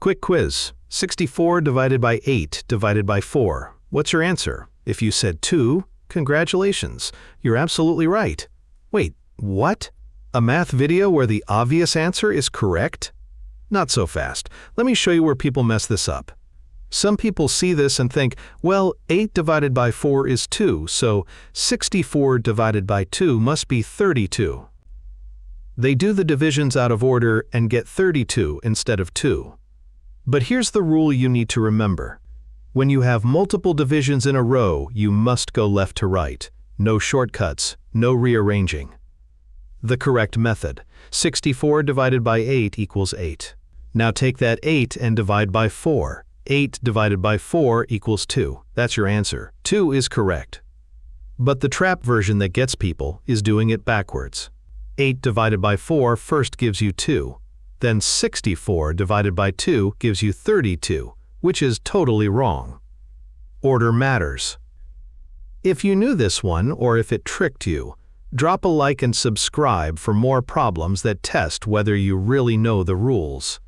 Quick quiz. 64 divided by 8 divided by 4. What's your answer? If you said 2, congratulations. You're absolutely right. Wait, what? A math video where the obvious answer is correct? Not so fast. Let me show you where people mess this up. Some people see this and think, well, 8 divided by 4 is 2, so 64 divided by 2 must be 32. They do the divisions out of order and get 32 instead of 2. But here's the rule you need to remember. When you have multiple divisions in a row, you must go left to right. No shortcuts, no rearranging. The correct method. 64 divided by 8 equals 8. Now take that 8 and divide by 4. 8 divided by 4 equals 2. That's your answer. 2 is correct. But the trap version that gets people is doing it backwards. 8 divided by 4 first gives you 2. Then 64 divided by 2 gives you 32, which is totally wrong. Order matters. If you knew this one, or if it tricked you, drop a like and subscribe for more problems that test whether you really know the rules.